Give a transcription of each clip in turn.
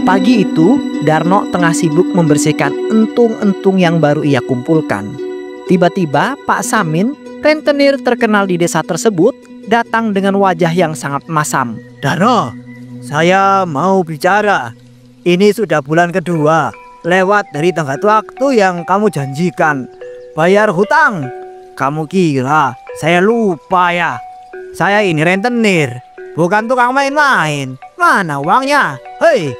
Pagi itu, Darno tengah sibuk membersihkan entung-entung yang baru ia kumpulkan. Tiba-tiba, Pak Samin, rentenir terkenal di desa tersebut, datang dengan wajah yang sangat masam. Darno, saya mau bicara. Ini sudah bulan kedua, lewat dari tenggat waktu yang kamu janjikan. Bayar hutang. Kamu kira saya lupa ya? Saya ini rentenir, bukan tukang main-main. Mana uangnya? Hei!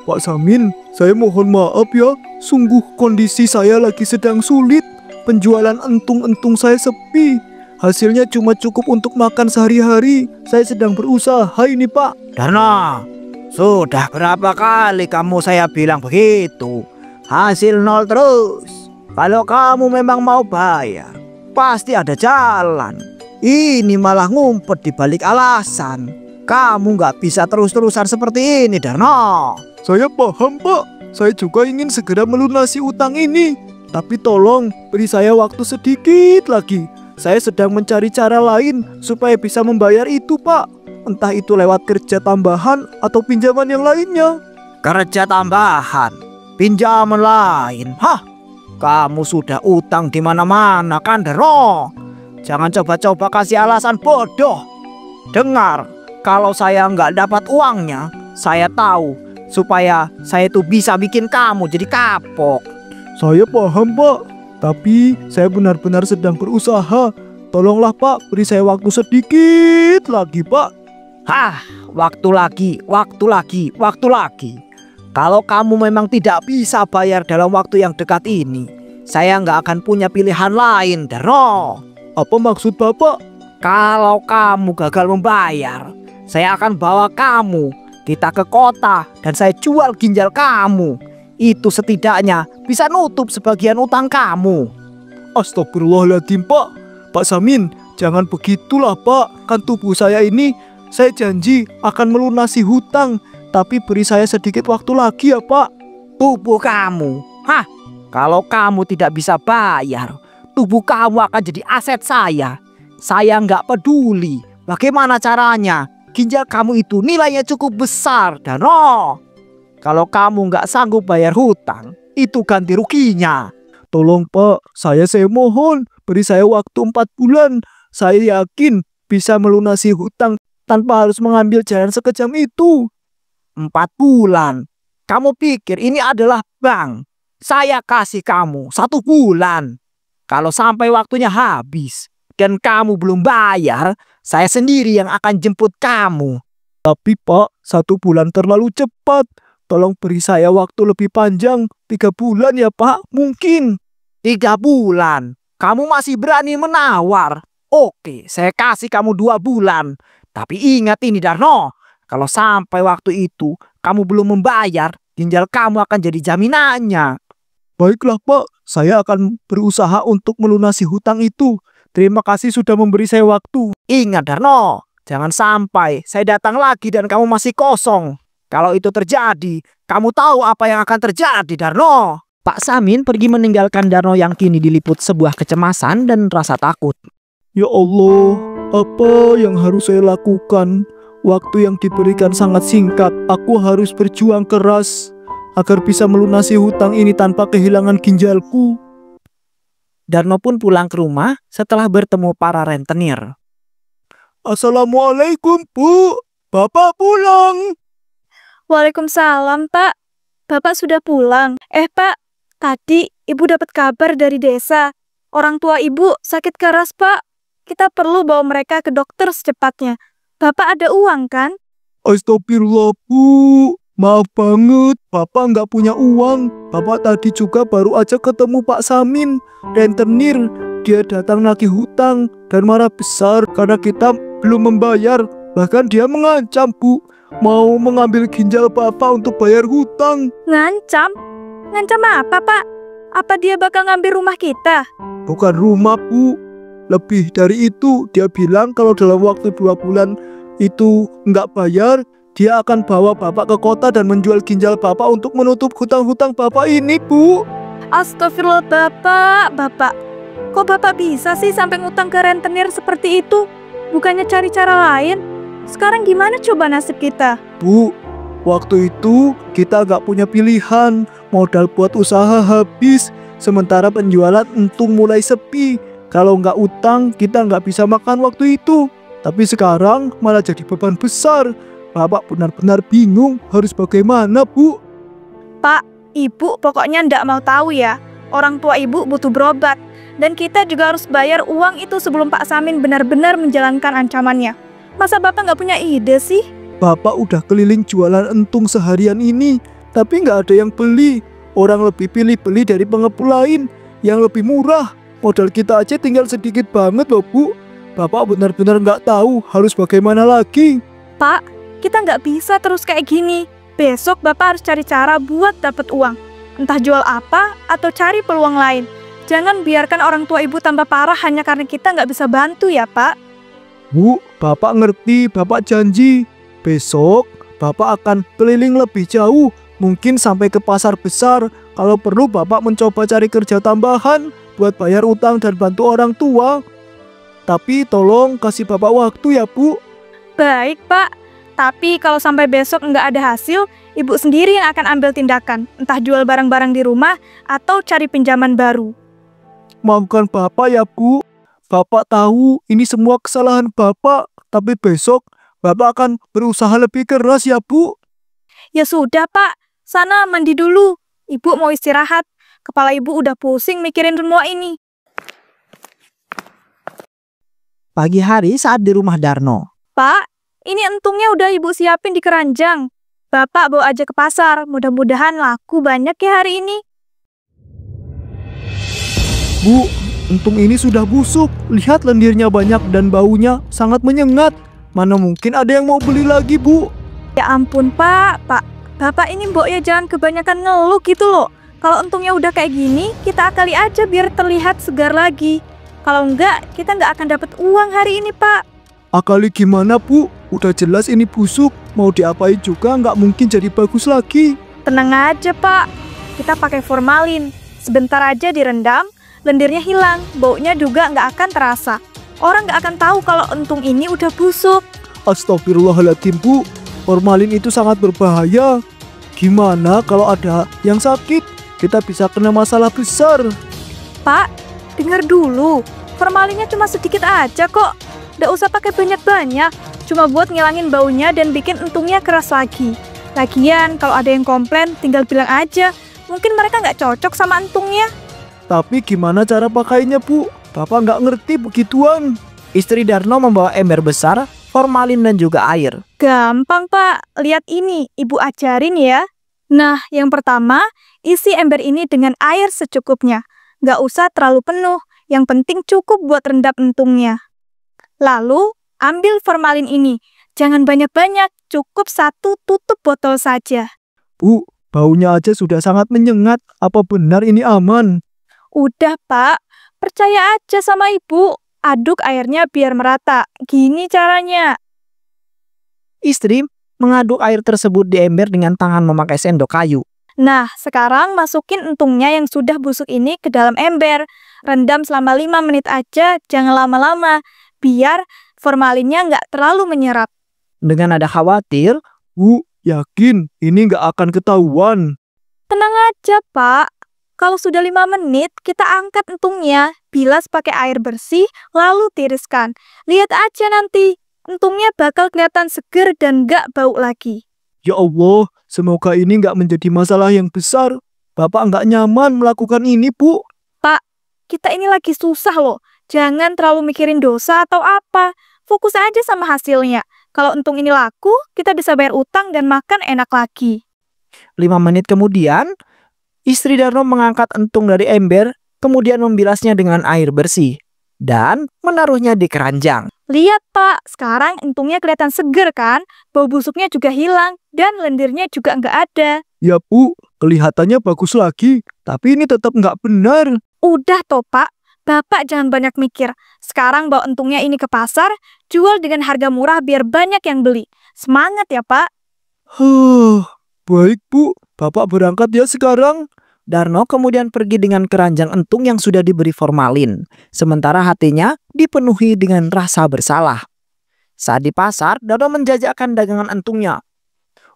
Pak Samin, saya mohon maaf ya. Sungguh kondisi saya lagi sedang sulit. Penjualan entung-entung saya sepi. Hasilnya cuma cukup untuk makan sehari-hari. Saya sedang berusaha ini, Pak. Darno, sudah berapa kali kamu saya bilang begitu? Hasil nol terus. Kalau kamu memang mau bayar, pasti ada jalan. Ini malah ngumpet di balik alasan. Kamu nggak bisa terus-terusan seperti ini, Darno. Saya paham, Pak. Saya juga ingin segera melunasi utang ini. Tapi tolong beri saya waktu sedikit lagi. Saya sedang mencari cara lain supaya bisa membayar itu, Pak. Entah itu lewat kerja tambahan atau pinjaman yang lainnya. Kerja tambahan, pinjaman lain. Hah? Kamu sudah utang di mana-mana kan, Darno? Jangan coba-coba kasih alasan bodoh. Dengar, kalau saya nggak dapat uangnya, saya tahu supaya saya tuh bisa bikin kamu jadi kapok. Saya paham, Pak. Tapi saya benar-benar sedang berusaha. Tolonglah, Pak, beri saya waktu sedikit lagi, Pak. Hah, waktu lagi. Kalau kamu memang tidak bisa bayar dalam waktu yang dekat ini, saya nggak akan punya pilihan lain, Darno. Apa maksud Bapak? Kalau kamu gagal membayar, saya akan bawa kita ke kota dan saya jual ginjal kamu. Itu setidaknya bisa nutup sebagian utang kamu. Astagfirullahaladzim, Pak. Pak Samin, jangan begitulah, Pak. Kan tubuh saya ini, saya janji akan melunasi hutang. Tapi beri saya sedikit waktu lagi ya, Pak. Tubuh kamu? Hah? Kalau kamu tidak bisa bayar, tubuh kamu akan jadi aset saya. Saya nggak peduli bagaimana caranya. Ginjal kamu itu nilainya cukup besar, Darno. Kalau kamu nggak sanggup bayar hutang, itu ganti ruginya. Tolong, Pak, saya mohon, beri saya waktu 4 bulan. Saya yakin bisa melunasi hutang tanpa harus mengambil jalan sekejam itu. 4 bulan? Kamu pikir ini adalah bank? Saya kasih kamu 1 bulan. Kalau sampai waktunya habis dan kamu belum bayar, saya sendiri yang akan jemput kamu. Tapi Pak, 1 bulan terlalu cepat. Tolong beri saya waktu lebih panjang. 3 bulan ya, Pak, mungkin. 3 bulan? Kamu masih berani menawar? Oke, saya kasih kamu 2 bulan. Tapi ingat ini, Darno. Kalau sampai waktu itu kamu belum membayar, ginjal kamu akan jadi jaminannya. Baiklah, Pak, saya akan berusaha untuk melunasi hutang itu. Terima kasih sudah memberi saya waktu. Ingat, Darno, jangan sampai saya datang lagi dan kamu masih kosong. Kalau itu terjadi, kamu tahu apa yang akan terjadi, Darno. Pak Samin pergi meninggalkan Darno yang kini diliput sebuah kecemasan dan rasa takut. Ya Allah, apa yang harus saya lakukan? Waktu yang diberikan sangat singkat. Aku harus berjuang keras agar bisa melunasi hutang ini tanpa kehilangan ginjalku. Darno pun pulang ke rumah setelah bertemu para rentenir. Assalamualaikum, Bu. Bapak pulang. Waalaikumsalam, Pak. Bapak sudah pulang. Pak, tadi Ibu dapat kabar dari desa. Orang tua Ibu sakit keras, Pak. Kita perlu bawa mereka ke dokter secepatnya. Bapak ada uang, kan? Astagfirullah, Bu. Maaf banget, Bapak nggak punya uang. Bapak tadi juga baru aja ketemu Pak Samin, rentenir. Dia datang nagih hutang dan marah besar karena kita belum membayar. Bahkan dia mengancam, Bu, mau mengambil ginjal Bapak untuk bayar hutang. Ngancam? Ngancam apa, Pak? Apa dia bakal ngambil rumah kita? Bukan rumah, Bu. Lebih dari itu, dia bilang kalau dalam waktu 2 bulan itu nggak bayar, dia akan bawa Bapak ke kota dan menjual ginjal Bapak untuk menutup hutang-hutang Bapak ini, Bu. Astagfirullah, Bapak. Kok Bapak bisa sih sampai ngutang ke rentenir seperti itu? Bukannya cari cara lain? Sekarang gimana coba nasib kita? Bu, Waktu itu kita nggak punya pilihan, modal buat usaha habis, sementara penjualan entung mulai sepi. Kalau nggak utang, kita nggak bisa makan waktu itu. Tapi sekarang malah jadi beban besar. Bapak benar-benar bingung harus bagaimana, Bu. Pak, Ibu pokoknya ndak mau tahu ya. Orang tua Ibu butuh berobat. Dan kita juga harus bayar uang itu sebelum Pak Samin benar-benar menjalankan ancamannya. Masa Bapak nggak punya ide sih? Bapak udah keliling jualan entung seharian ini, tapi nggak ada yang beli. Orang lebih pilih beli dari pengepul lain yang lebih murah. Modal kita aja tinggal sedikit banget loh, Bu. Bapak benar-benar nggak tahu harus bagaimana lagi. Pak, kita nggak bisa terus kayak gini. Besok Bapak harus cari cara buat dapat uang. Entah jual apa atau cari peluang lain. Jangan biarkan orang tua Ibu tambah parah hanya karena kita nggak bisa bantu ya, Pak. Bu, Bapak ngerti, Bapak janji. Besok, Bapak akan keliling lebih jauh. Mungkin sampai ke pasar besar. Kalau perlu, Bapak mencoba cari kerja tambahan buat bayar utang dan bantu orang tua. Tapi tolong kasih Bapak waktu ya, Bu. Baik, Pak. Tapi kalau sampai besok nggak ada hasil, Ibu sendiri yang akan ambil tindakan. Entah jual barang-barang di rumah atau cari pinjaman baru. Maafkan Bapak ya, Bu. Bapak tahu ini semua kesalahan Bapak. Tapi besok Bapak akan berusaha lebih keras ya, Bu. Ya sudah, Pak. Sana mandi dulu. Ibu mau istirahat. Kepala Ibu udah pusing mikirin semua ini. Pagi hari saat di rumah Darno. Pak, ini entungnya udah Ibu siapin di keranjang. Bapak bawa aja ke pasar. Mudah-mudahan laku banyak ya hari ini. Bu, entung ini sudah busuk. Lihat lendirnya banyak dan baunya sangat menyengat. Mana mungkin ada yang mau beli lagi, Bu? Ya ampun, Pak. Bapak ini mbok ya jangan kebanyakan ngeluh gitu loh. Kalau entungnya udah kayak gini, kita akali aja biar terlihat segar lagi. Kalau enggak, kita nggak akan dapat uang hari ini, Pak. Akali gimana, Bu? Udah jelas ini busuk. Mau diapain juga nggak mungkin jadi bagus lagi. Tenang aja, Pak. Kita pakai formalin. Sebentar aja direndam, lendirnya hilang. Baunya juga nggak akan terasa. Orang nggak akan tahu kalau entung ini udah busuk. Astagfirullahaladzim, Bu. Formalin itu sangat berbahaya. Gimana kalau ada yang sakit? Kita bisa kena masalah besar. Pak, dengar dulu. Formalinnya cuma sedikit aja kok. Nggak usah pakai banyak-banyak. Cuma buat ngilangin baunya dan bikin entungnya keras lagi. Lagian, kalau ada yang komplain, tinggal bilang aja. Mungkin mereka nggak cocok sama entungnya. Tapi gimana cara pakainya, Bu? Bapak nggak ngerti begituan. Istri Darno membawa ember besar, formalin dan juga air. Gampang, Pak. Lihat ini, Ibu ajarin ya. Nah, yang pertama, isi ember ini dengan air secukupnya. Nggak usah terlalu penuh. Yang penting cukup buat rendam entungnya. Lalu, ambil formalin ini. Jangan banyak-banyak, cukup 1 tutup botol saja. Bu, baunya aja sudah sangat menyengat. Apa benar ini aman? Udah, Pak. Percaya aja sama Ibu. Aduk airnya biar merata. Gini caranya. Istri mengaduk air tersebut di ember dengan tangan memakai sendok kayu. Nah, sekarang masukin entungnya yang sudah busuk ini ke dalam ember. Rendam selama 5 menit aja, jangan lama-lama. Biar formalinnya nggak terlalu menyerap. Dengan nada khawatir, Bu, yakin ini nggak akan ketahuan? Tenang aja, Pak. Kalau sudah 5 menit, kita angkat entungnya. Bilas pakai air bersih, lalu tiriskan. Lihat aja nanti. Entungnya bakal kelihatan seger dan nggak bau lagi. Ya Allah, semoga ini nggak menjadi masalah yang besar. Bapak nggak nyaman melakukan ini, Bu. Pak, kita ini lagi susah loh. Jangan terlalu mikirin dosa atau apa. Fokus aja sama hasilnya. Kalau entung ini laku, kita bisa bayar utang dan makan enak lagi. 5 menit kemudian, istri Darno mengangkat entung dari ember, kemudian membilasnya dengan air bersih, dan menaruhnya di keranjang. Lihat, Pak, sekarang entungnya kelihatan seger kan? Bau busuknya juga hilang, dan lendirnya juga nggak ada. Ya, Bu, kelihatannya bagus lagi. Tapi ini tetap nggak benar. Udah toh, Pak. Bapak jangan banyak mikir. Sekarang bawa entungnya ini ke pasar, jual dengan harga murah biar banyak yang beli. Semangat ya, Pak. Baik, Bu. Bapak berangkat ya sekarang. Darno kemudian pergi dengan keranjang entung yang sudah diberi formalin, sementara hatinya dipenuhi dengan rasa bersalah. Saat di pasar, Darno menjajakan dagangan entungnya.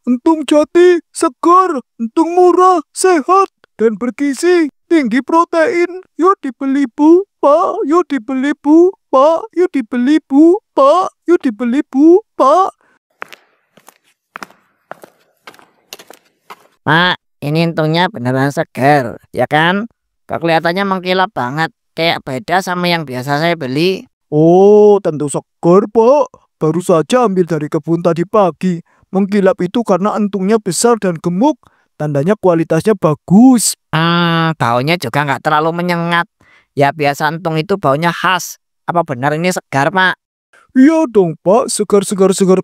Entung jati, segar, entung murah, sehat, dan bergizi, tinggi protein. Yuk dibeli Bu, Pak. Yuk dibeli Bu, Pak. Yuk dibeli Bu, Pak. Yuk dibeli Bu, Pak. Pak, ini untungnya beneran segar, ya kan? Kok kelihatannya mengkilap banget, kayak beda sama yang biasa saya beli. Oh, tentu segar, Pak. Baru saja ambil dari kebun tadi pagi. Mengkilap itu karena entungnya besar dan gemuk. Tandanya kualitasnya bagus. Baunya juga nggak terlalu menyengat. Ya biasa entung itu baunya khas. Apa benar ini segar, Pak? Iya dong, Pak. Segar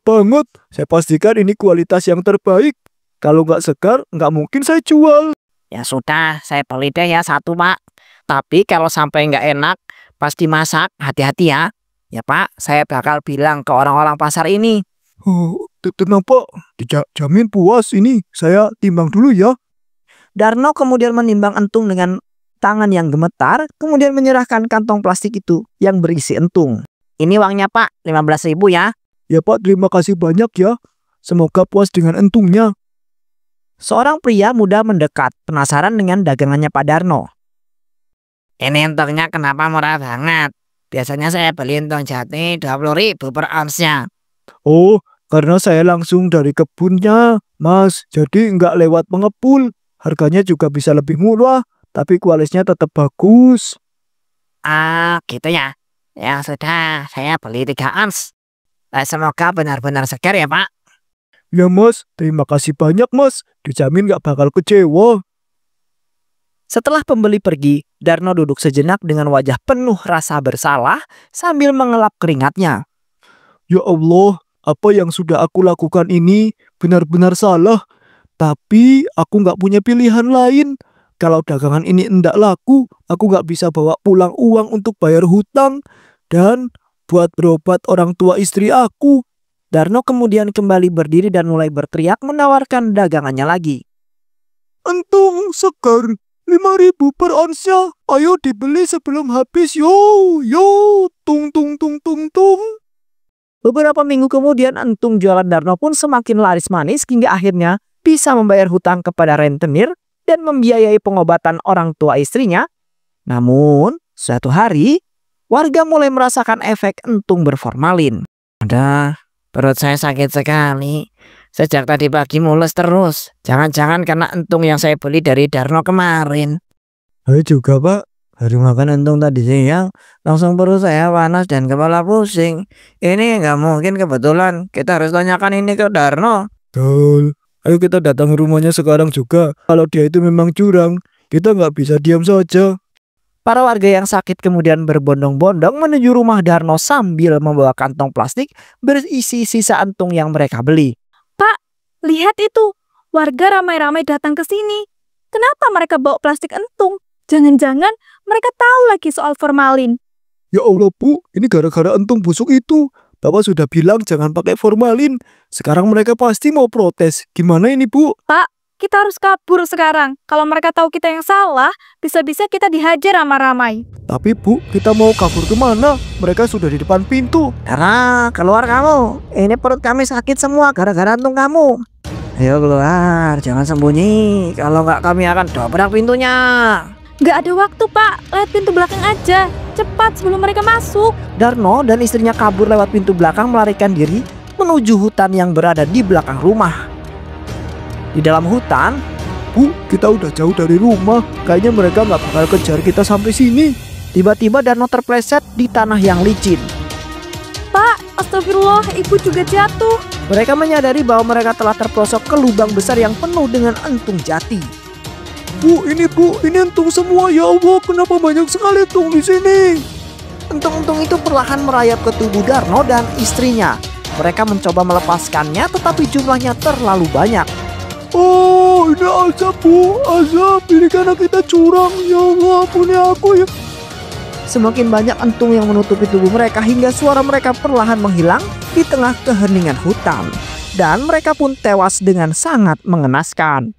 banget. Saya pastikan ini kualitas yang terbaik. Kalau nggak segar, nggak mungkin saya jual. Ya sudah, saya beli deh ya satu, Pak. Tapi kalau sampai nggak enak, pas dimasak, hati-hati ya. Ya Pak, saya bakal bilang ke orang-orang pasar ini. Tenang Pak, dijamin puas ini. Saya timbang dulu ya. Darno kemudian menimbang entung dengan tangan yang gemetar, kemudian menyerahkan kantong plastik itu yang berisi entung. Ini uangnya Pak, 15.000 ya. Ya Pak, terima kasih banyak ya. Semoga puas dengan entungnya. Seorang pria muda mendekat, penasaran dengan dagangannya Pak Darno. Ini entungnya kenapa murah banget? Biasanya saya beli entung jati 20.000 per onsnya. Oh, karena saya langsung dari kebunnya, Mas. Jadi nggak lewat pengepul. Harganya juga bisa lebih murah, tapi kualitasnya tetap bagus. Gitu ya. Ya sudah, saya beli 3 ons. Semoga benar-benar segar ya Pak. Ya Mas, terima kasih banyak Mas. Dijamin nggak bakal kecewa. Setelah pembeli pergi, Darno duduk sejenak dengan wajah penuh rasa bersalah sambil mengelap keringatnya. Ya Allah, apa yang sudah aku lakukan ini benar-benar salah. Tapi aku nggak punya pilihan lain. Kalau dagangan ini enggak laku, aku nggak bisa bawa pulang uang untuk bayar hutang dan buat berobat orang tua istri aku. Darno kemudian kembali berdiri dan mulai berteriak menawarkan dagangannya lagi. Entung segar 5.000 per onsnya. Ayo dibeli sebelum habis. Yo, tung. Beberapa minggu kemudian entung jualan Darno pun semakin laris manis hingga akhirnya bisa membayar hutang kepada rentenir dan membiayai pengobatan orang tua istrinya. Namun, suatu hari, warga mulai merasakan efek entung berformalin. Perut saya sakit sekali. Sejak tadi pagi mules terus. Jangan-jangan karena entung yang saya beli dari Darno kemarin. Saya juga Pak. Baru makan entung tadi siang, langsung perut saya panas dan kepala pusing. Ini nggak mungkin kebetulan. Kita harus tanyakan ini ke Darno. Betul. Ayo kita datang ke rumahnya sekarang juga. Kalau dia itu memang curang, kita nggak bisa diam saja. Para warga yang sakit kemudian berbondong-bondong menuju rumah Darno sambil membawa kantong plastik berisi sisa entung yang mereka beli. Pak, lihat itu. Warga ramai-ramai datang ke sini. Kenapa mereka bawa plastik entung? Jangan-jangan mereka tahu lagi soal formalin. Ya Allah Bu, ini gara-gara entung busuk itu. Bapak sudah bilang jangan pakai formalin. Sekarang mereka pasti mau protes. Gimana ini Bu? Pak, kita harus kabur sekarang. Kalau mereka tahu kita yang salah, bisa-bisa kita dihajar ramai-ramai. Tapi Bu, kita mau kabur kemana? Mereka sudah di depan pintu. Dara, keluar kamu. Ini perut kami sakit semua gara-gara entung kamu. Ayo keluar, jangan sembunyi. Kalau nggak kami akan dobrak pintunya. Nggak ada waktu, Pak. Lihat pintu belakang aja. Cepat sebelum mereka masuk. Darno dan istrinya kabur lewat pintu belakang melarikan diri menuju hutan yang berada di belakang rumah. Di dalam hutan, Bu, kita udah jauh dari rumah. Kayaknya mereka nggak bakal kejar kita sampai sini. tiba-tiba Darno terpleset di tanah yang licin. Pak, astagfirullah, ibu juga jatuh. Mereka menyadari bahwa mereka telah terperosok ke lubang besar yang penuh dengan entung jati. Bu, ini entung semua. Ya Allah, kenapa banyak sekali entung di sini? Entung-entung itu perlahan merayap ke tubuh Darno dan istrinya. Mereka mencoba melepaskannya, tetapi jumlahnya terlalu banyak. Oh, ini azab Bu, azab. Ini karena kita curang. Ya Allah, ampuni aku ya. Semakin banyak entung yang menutupi tubuh mereka hingga suara mereka perlahan menghilang di tengah keheningan hutan. Dan mereka pun tewas dengan sangat mengenaskan.